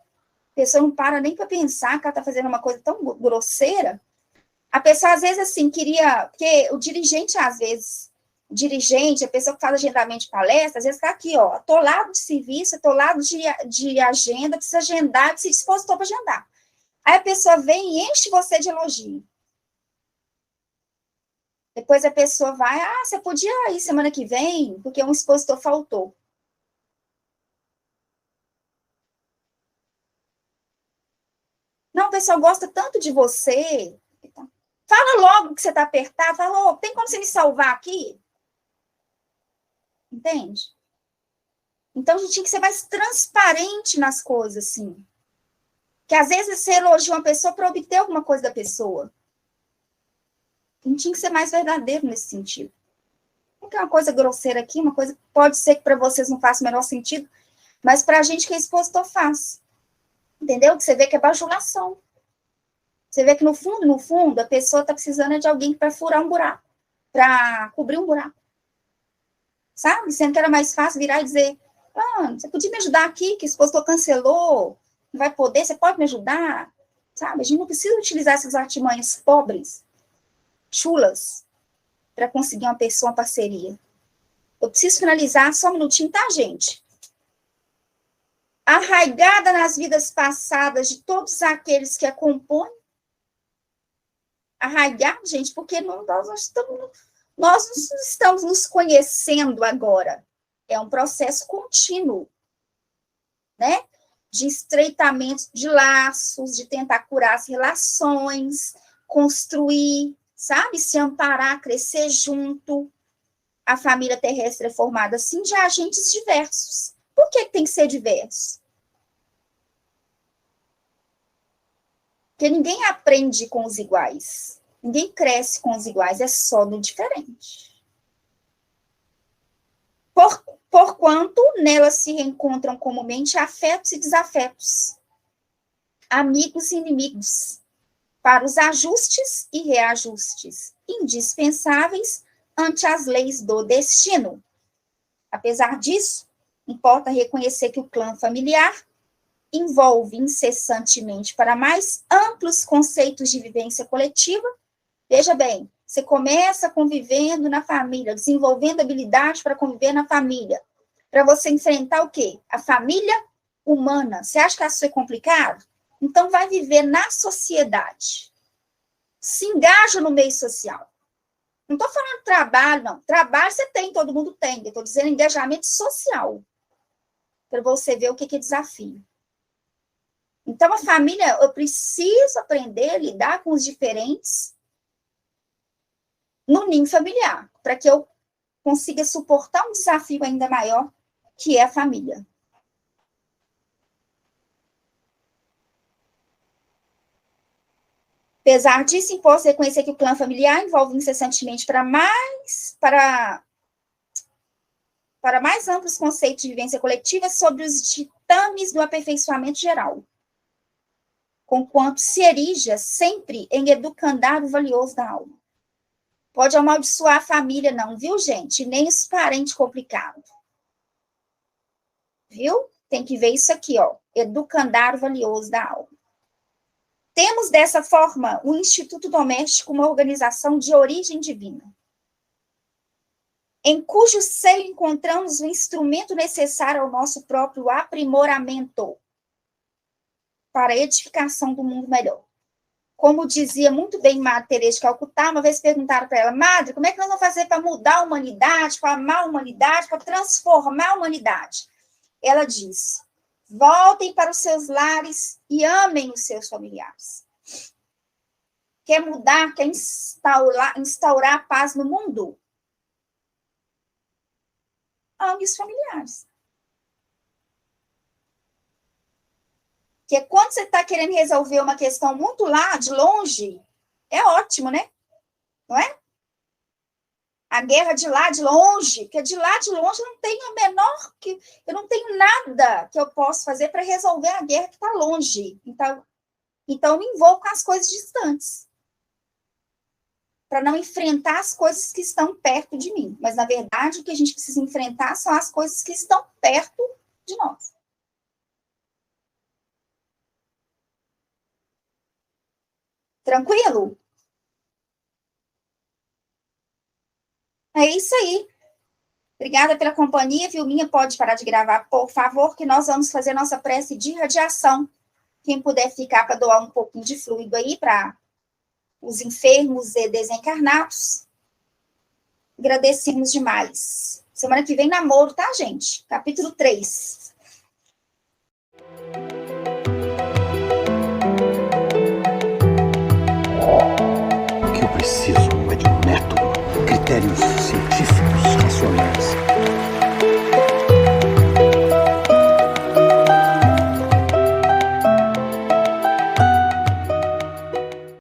Speaker 2: não para nem para pensar que ela está fazendo uma coisa tão grosseira. A pessoa, às vezes, assim, queria... Porque o dirigente, às vezes, a pessoa que faz agendamento de palestra, às vezes está aqui, ó, atolado de serviço, atolado de agenda, precisa agendar, se dispostou para agendar. Aí a pessoa vem e enche você de elogio. Depois a pessoa vai, você podia ir semana que vem, porque um expositor faltou. Não, o pessoal gosta tanto de você. Fala logo que você está apertado, fala, tem como você me salvar aqui? Entende? Então, a gente tinha que ser mais transparente nas coisas, assim. Que às vezes você elogia uma pessoa para obter alguma coisa da pessoa. A gente tinha que ser mais verdadeiro nesse sentido. Porque é uma coisa grosseira aqui, uma coisa que pode ser que para vocês não faça o menor sentido, mas para a gente que é expositor faz. Entendeu? Que você vê que é bajulação. Você vê que no fundo, a pessoa está precisando de alguém para furar um buraco, para cobrir um buraco. Sabe? Sendo que era mais fácil virar e dizer, você podia me ajudar aqui, que o expositor cancelou, não vai poder, você pode me ajudar? Sabe? A gente não precisa utilizar essas artimanhas pobres, chulas, para conseguir uma pessoa, uma parceria. Eu preciso finalizar só um minutinho, tá, gente? Arraigada nas vidas passadas de todos aqueles que a compõem. Arraigado, gente, porque nós não estamos nos conhecendo agora. É um processo contínuo, né? De estreitamento de laços, de tentar curar as relações, construir, sabe? Se amparar, crescer junto. A família terrestre é formada, assim, de agentes diversos. Por que tem que ser diverso? Porque ninguém aprende com os iguais. Ninguém cresce com os iguais, é só no diferente. Porquanto nelas se reencontram comumente afetos e desafetos, amigos e inimigos, para os ajustes e reajustes indispensáveis ante as leis do destino. Apesar disso, importa reconhecer que o clã familiar envolve incessantemente para mais amplos conceitos de vivência coletiva. Veja bem, você começa convivendo na família, desenvolvendo habilidade para conviver na família, para você enfrentar o quê? A família humana. Você acha que isso é complicado? Então, vai viver na sociedade. Se engaja no meio social. Não estou falando de trabalho, não. Trabalho você tem, todo mundo tem. Eu estou dizendo engajamento social. Para você ver o que é desafio. Então, a família, eu preciso aprender a lidar com os diferentes no ninho familiar, para que eu consiga suportar um desafio ainda maior, que é a família. Apesar disso, importa reconhecer que o clã familiar envolve incessantemente para mais amplos conceitos de vivência coletiva sobre os ditames do aperfeiçoamento geral, conquanto se erija sempre em educandar o valioso da alma. Pode amaldiçoar a família, não, viu, gente? Nem os parentes complicados. Viu? Tem que ver isso aqui, ó. Educandar o valioso da alma. Temos, dessa forma, o Instituto Doméstico, uma organização de origem divina, em cujo seio encontramos o instrumento necessário ao nosso próprio aprimoramento para a edificação do mundo melhor. Como dizia muito bem Madre Teresa de Calcutá, uma vez perguntaram para ela: Madre, como é que nós vamos fazer para mudar a humanidade, para amar a humanidade, para transformar a humanidade? Ela disse: voltem para os seus lares e amem os seus familiares. Quer mudar, quer instaurar a paz no mundo? Ame os familiares. Porque quando você está querendo resolver uma questão muito lá, de longe, é ótimo, né? Não é? A guerra de lá, de longe, porque de lá, de longe, eu não tenho a menor... eu não tenho nada que eu possa fazer para resolver a guerra que está longe. Então, eu me envolvo com as coisas distantes, para não enfrentar as coisas que estão perto de mim. Mas, na verdade, o que a gente precisa enfrentar são as coisas que estão perto de nós. Tranquilo? É isso aí. Obrigada pela companhia. Vilminha, pode parar de gravar, por favor, que nós vamos fazer nossa prece de radiação. Quem puder ficar para doar um pouquinho de fluido aí para os enfermos e desencarnados. Agradecemos demais. Semana que vem, namoro, tá, gente? Capítulo 3.
Speaker 1: O que eu preciso é de um método, critérios científicos, racionais.